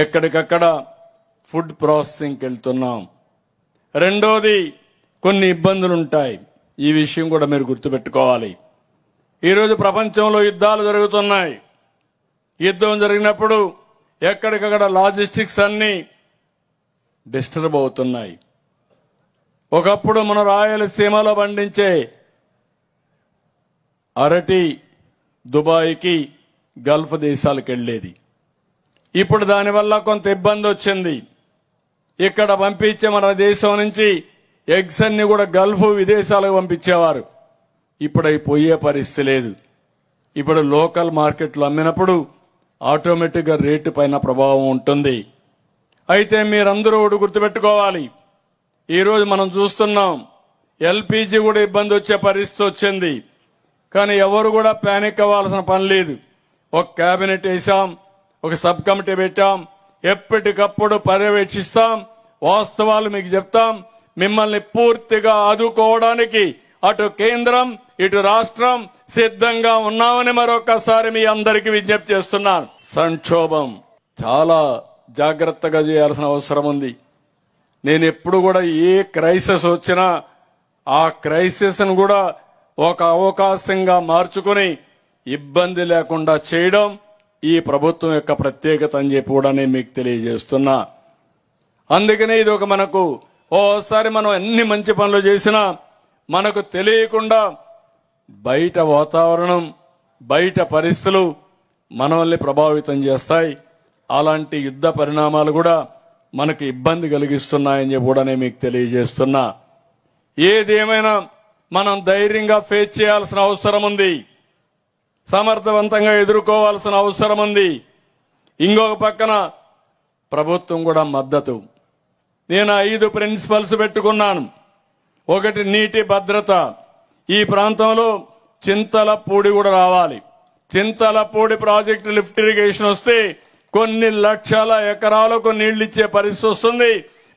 ఎక్కడికక్కడ ఫుడ్ ప్రాసెసింగ్కి వెళ్తున్నాం. రెండోది, కొన్ని ఇబ్బందులు ఉంటాయి. ఈ విషయం కూడా మీరు గుర్తుపెట్టుకోవాలి. ఈరోజు ప్రపంచంలో యుద్ధాలు జరుగుతున్నాయి. యుద్ధం జరిగినప్పుడు ఎక్కడికక్కడ లాజిస్టిక్స్ అన్నీ డిస్టర్బ్ అవుతున్నాయి. ఒకప్పుడు మన రాయలసీమలో పండించే అరటి దుబాయ్కి, గల్ఫ్ దేశాలకు వెళ్ళేది. ఇప్పుడు దానివల్ల కొంత ఇబ్బంది వచ్చింది. ఇక్కడ పంపించే మన దేశం నుంచి ఎగ్స్ అన్ని కూడా గల్ఫ్ విదేశాలకు పంపించేవారు. ఇప్పుడు అవి పోయే పరిస్థితి లేదు. ఇప్పుడు లోకల్ మార్కెట్లో అమ్మినప్పుడు ఆటోమేటిక్గా రేటు పైన ప్రభావం ఉంటుంది. అయితే మీరందరూ ఒకటి గుర్తుపెట్టుకోవాలి. ఈరోజు మనం చూస్తున్నాం, ఎల్పీజీ కూడా ఇబ్బంది వచ్చే పరిస్థితి వచ్చింది. కానీ ఎవరు కూడా ప్యానిక్ అవ్వాల్సిన పని లేదు. ఒక కేబినెట్ వేసాం, ఒక సబ్ కమిటీ పెట్టాం, ఎప్పటికప్పుడు పర్యవేక్షిస్తాం, వాస్తవాలు మీకు చెప్తాం. మిమ్మల్ని పూర్తిగా ఆదుకోవడానికి అటు కేంద్రం ఇటు రాష్ట్రం సిద్ధంగా ఉన్నామని మరొకసారి మీ అందరికీ విజ్ఞప్తి చేస్తున్నాను. సంక్షోభం చాలా జాగ్రత్తగా చేయాల్సిన అవసరం ఉంది. నేను ఎప్పుడు కూడా ఏ క్రైసిస్ వచ్చినా ఆ క్రైసిస్ ను కూడా ఒక అవకాశంగా మార్చుకుని ఇబ్బంది లేకుండా చేయడం ఈ ప్రభుత్వం యొక్క ప్రత్యేకత అని చెప్పి కూడా నేను మీకు తెలియజేస్తున్నా. అందుకనే ఇది ఒక మనకు ఓసారి మనం ఎన్ని మంచి పనులు చేసినా మనకు తెలియకుండా బయట వాతావరణం, బయట పరిస్థితులు మనల్ని ప్రభావితం చేస్తాయి. అలాంటి యుద్ధ పరిణామాలు కూడా మనకు ఇబ్బంది కలిగిస్తున్నాయని చెప్పి కూడా నేను మీకు తెలియజేస్తున్నా. ఏదేమైనా మనం ధైర్యంగా ఫేస్ చేయాల్సిన అవసరం ఉంది. సమర్థవంతంగా ఎదుర్కోవాల్సిన అవసరం ఉంది. ఇంకొక పక్కన ప్రభుత్వం కూడా మద్దతు. నేను 5 ప్రిన్సిపల్స్ పెట్టుకున్నాను. ఒకటి, నీటి భద్రత. ఈ ప్రాంతంలో చింతలపూడి కూడా రావాలి. చింతలపూడి ప్రాజెక్టు లిఫ్ట్ ఇరిగేషన్ వస్తే కొన్ని లక్షల ఎకరాలకు నీళ్లు ఇచ్చే పరిస్థితి వస్తుంది.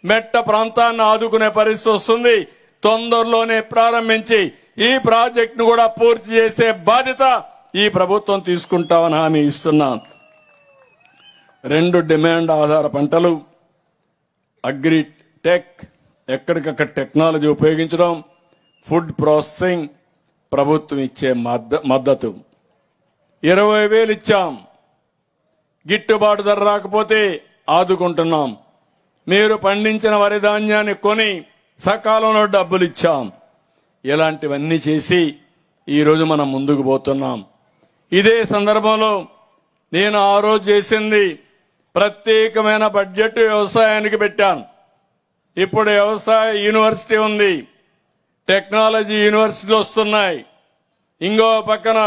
మెట్ట ప్రాంతాన్ని ఆదుకునే పరిస్థితి వస్తుంది. తొందరలోనే ప్రారంభించి ఈ ప్రాజెక్టును కూడా పూర్తి చేసే బాధ్యత ఈ ప్రభుత్వం తీసుకుంటామని హామీ ఇస్తున్నాం. 2 డిమాండ్ ఆధార పంటలు, అగ్రి టెక్, ఎక్కడికక్కడ టెక్నాలజీ ఉపయోగించడం, ఫుడ్ ప్రాసెసింగ్, ప్రభుత్వం ఇచ్చే మద్దతు 20,000 ఇచ్చాం. గిట్టుబాటు ధర రాకపోతే ఆదుకుంటున్నాం. మీరు పండించిన వరి ధాన్యాన్ని కొని సకాలంలో డబ్బులు ఇచ్చాం. ఇలాంటివన్నీ చేసి ఈరోజు మనం ముందుకు పోతున్నాం. ఇదే సందర్భంలో నేను ఆ రోజు చేసింది ప్రత్యేకమైన బడ్జెట్ వ్యవసాయానికి పెట్టాను. ఇప్పుడు వ్యవసాయ యూనివర్సిటీ ఉంది, టెక్నాలజీ యూనివర్సిటీలు వస్తున్నాయి. ఇంకో పక్కన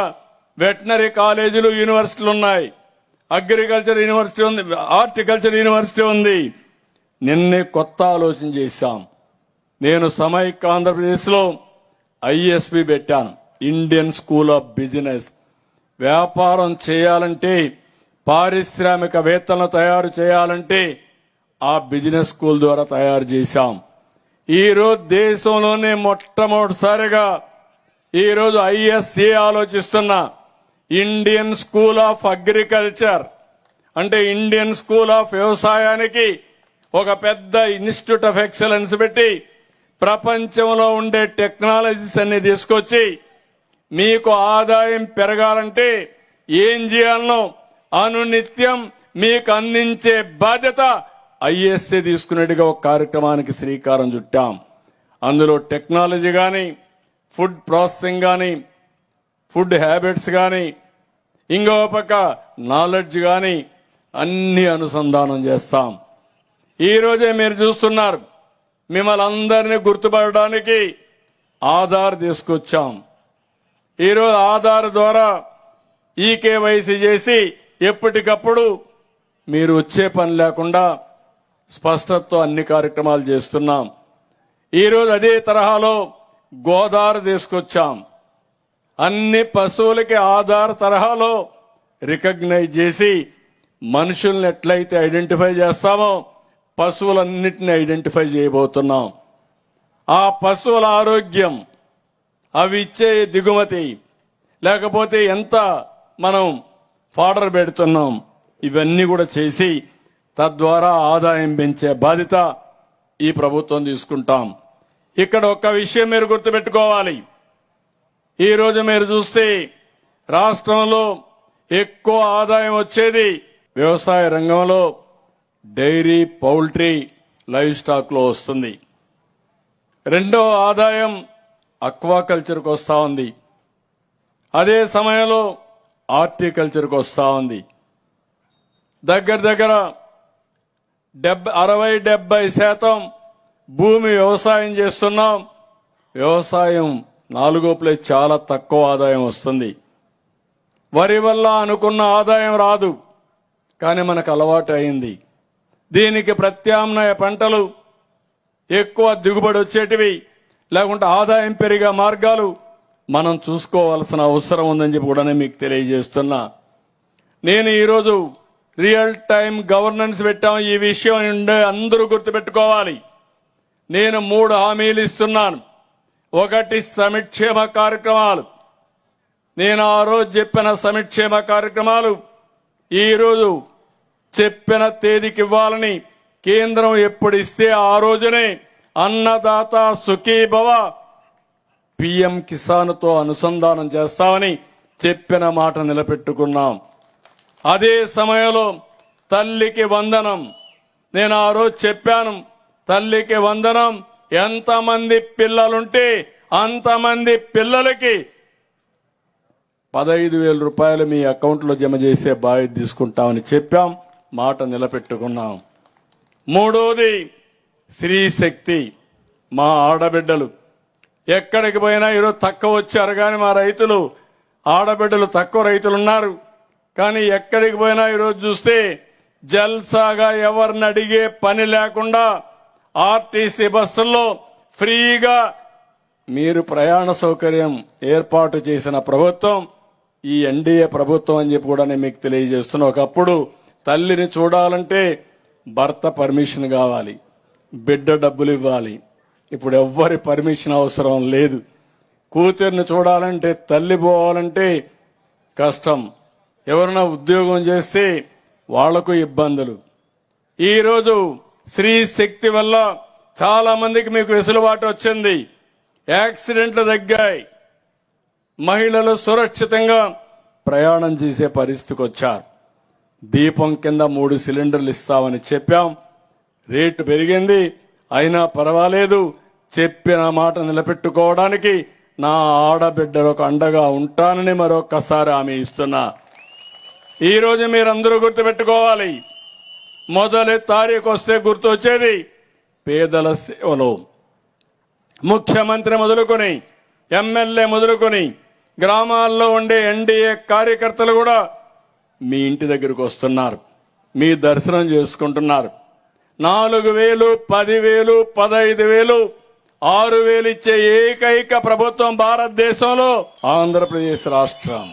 వెటనరీ కాలేజీలు యూనివర్సిటీలు ఉన్నాయి, అగ్రికల్చర్ యూనివర్సిటీ ఉంది, హార్టికల్చర్ యూనివర్సిటీ ఉంది. నిన్నే కొత్త ఆలోచన చేశాం. నేను సమైక్య ఆంధ్రప్రదేశ్లో ఐఎస్బి పెట్టాను, ఇండియన్ స్కూల్ ఆఫ్ బిజినెస్. వ్యాపారం చేయాలంటే, పారిశ్రామికవేత్తలను తయారు చేయాలంటే ఆ బిజినెస్ స్కూల్ ద్వారా తయారు చేశాం. ఈరోజు దేశంలోనే మొట్టమొదటిసారిగా ఈరోజు ఐఎస్ఏ ఆలోచిస్తున్న ఇండియన్ స్కూల్ ఆఫ్ అగ్రికల్చర్, అంటే ఇండియన్ స్కూల్ ఆఫ్ వ్యవసాయానికి ఒక పెద్ద ఇన్స్టిట్యూట్ ఆఫ్ ఎక్సలెన్స్ పెట్టి ప్రపంచంలో ఉండే టెక్నాలజీస్ అన్ని తీసుకొచ్చి మీకు ఆదాయం పెరగాలంటే ఏం చేయాలనో అనునిత్యం మీకు అందించే బాధ్యత ఐఎస్ఏ తీసుకునేట్టుగా ఒక కార్యక్రమానికి శ్రీకారం చుట్టాం. అందులో టెక్నాలజీ కానీ, ఫుడ్ ప్రాసెసింగ్ కానీ, ఫుడ్ హ్యాబిట్స్ కానీ, ఇంకో పక్క నాలెడ్జ్ కానీ అన్ని అనుసంధానం చేస్తాం. ఈరోజే మీరు చూస్తున్నారు, మిమ్మల్ని అందరినీ గుర్తుపడడానికి ఆధార్ తీసుకొచ్చాం. ఈరోజు ఆధార్ ద్వారా ఈకేవైసీ చేసి ఎప్పటికప్పుడు మీరు వచ్చే పని లేకుండా స్పష్టతతో అన్ని కార్యక్రమాలు చేస్తున్నాం. ఈరోజు అదే తరహాలో గోదావరి తీసుకొచ్చాం. అన్ని పశువులకి ఆధార్ తరహాలో రికగ్నైజ్ చేసి మనుషుల్ని ఎట్లయితే ఐడెంటిఫై చేస్తామో పశువులన్నిటిని ఐడెంటిఫై చేయబోతున్నాం. ఆ పశువుల ఆరోగ్యం, అవి ఇచ్చే దిగుమతి, లేకపోతే ఎంత మనం ఫాడర్ పెడుతున్నాం, ఇవన్నీ కూడా చేసి తద్వారా ఆదాయం పెంచే బాధ్యత ఈ ప్రభుత్వం తీసుకుంటాం. ఇక్కడ ఒక్క విషయం మీరు గుర్తుపెట్టుకోవాలి. ఈరోజు మీరు చూస్తే రాష్ట్రంలో ఎక్కువ ఆదాయం వచ్చేది వ్యవసాయ రంగంలో, డైరీ, పౌల్ట్రీ, లైవ్ స్టాక్ లో వస్తుంది. రెండో ఆదాయం అక్వాకల్చర్కి వస్తా ఉంది. అదే సమయంలో హార్టికల్చర్కి వస్తా ఉంది. దగ్గర 60-70% భూమి వ్యవసాయం చేస్తున్నాం. వ్యవసాయం 4వ ప్లేస్, చాలా తక్కువ ఆదాయం వస్తుంది. వరి వల్ల అనుకున్న ఆదాయం రాదు, కానీ మనకు అలవాటు అయింది. దీనికి ప్రత్యామ్నాయ పంటలు, ఎక్కువ దిగుబడి వచ్చేటివి, లేకుంటే ఆదాయం పెరిగే మార్గాలు మనం చూసుకోవాల్సిన అవసరం ఉందని చెప్పి కూడా మీకు తెలియజేస్తున్నా. నేను ఈరోజు రియల్ టైం గవర్నెన్స్ పెట్టాం. ఈ విషయం అందరూ గుర్తుపెట్టుకోవాలి. నేను 3 హామీలు ఇస్తున్నాను. ఒకటి, సంక్షేమ కార్యక్రమాలు. నేను ఆ రోజు చెప్పిన సంక్షేమ కార్యక్రమాలు ఈరోజు చెప్పిన తేదీకి ఇవ్వాలని, కేంద్రం ఎప్పుడు ఇస్తే ఆ రోజునే అన్నదాత సుఖీభవ పిఎం కిసాన్తో అనుసంధానం చేస్తామని చెప్పిన మాట నిలబెట్టుకున్నాం. అదే సమయంలో తల్లికి వందనం, నేను ఆ రోజు చెప్పాను. తల్లికి వందనం, ఎంతమంది పిల్లలుంటే అంతమంది పిల్లలకి 15,000 రూపాయలు మీ అకౌంట్లో జమ చేసే బాధ్యత తీసుకుంటామని చెప్పాం. మాట నిలబెట్టుకున్నాం. మూడోది, స్త్రీ శక్తి. మా ఆడబిడ్డలు ఎక్కడికి పోయినా ఈరోజు తక్కువ వచ్చారు, కానీ మా రైతులు, ఆడబిడ్డలు తక్కువ రైతులు ఉన్నారు. కానీ ఎక్కడికి పోయినా ఈరోజు చూస్తే జల్సాగా ఎవరిని అడిగే పని లేకుండా ఆర్టీసీ బస్సుల్లో ఫ్రీగా మీరు ప్రయాణ సౌకర్యం ఏర్పాటు చేసిన ప్రభుత్వం ఈ ఎన్డీఏ ప్రభుత్వం అని చెప్పి కూడా నేను మీకు తెలియజేస్తున్నా. ఒకప్పుడు తల్లిని చూడాలంటే భర్త పర్మిషన్ కావాలి, బిడ్డ డబ్బులు ఇవ్వాలి. ఇప్పుడు ఎవ్వరి పర్మిషన్ అవసరం లేదు. కూతుర్ని చూడాలంటే, తల్లి పోవాలంటే కష్టం. ఎవరైనా ఉద్యోగం చేస్తే వాళ్లకు ఇబ్బందులు. ఈరోజు స్త్రీ శక్తి వల్ల చాలా మందికి మీకు వెసులుబాటు వచ్చింది. యాక్సిడెంట్లు తగ్గాయి. మహిళలు సురక్షితంగా ప్రయాణం చేసే పరిస్థితికి వచ్చారు. దీపం కింద 3 సిలిండర్లు ఇస్తామని చెప్పాం. రేటు పెరిగింది, అయినా పర్వాలేదు. చెప్పిన మాట నిలబెట్టుకోవడానికి నా ఆడబిడ్డలకు అండగా ఉంటానని మరొక్కసారి హామీ ఇస్తున్నా. ఈరోజు మీరందరూ గుర్తుపెట్టుకోవాలి. మొదటి తారీఖు వస్తే గుర్తొచ్చేది పేదల సేవలు. ముఖ్యమంత్రి మొదలుకొని, ఎమ్మెల్యే మొదలుకొని, గ్రామాల్లో ఉండే ఎన్డీఏ కార్యకర్తలు కూడా మీ ఇంటి దగ్గరకు వస్తున్నారు, మీ దర్శనం చేసుకుంటున్నారు. 4,000, 10,000, 15,000, 6,000 ఇచ్చే ఏకైక ప్రభుత్వం భారతదేశంలో ఆంధ్రప్రదేశ్ రాష్ట్రం.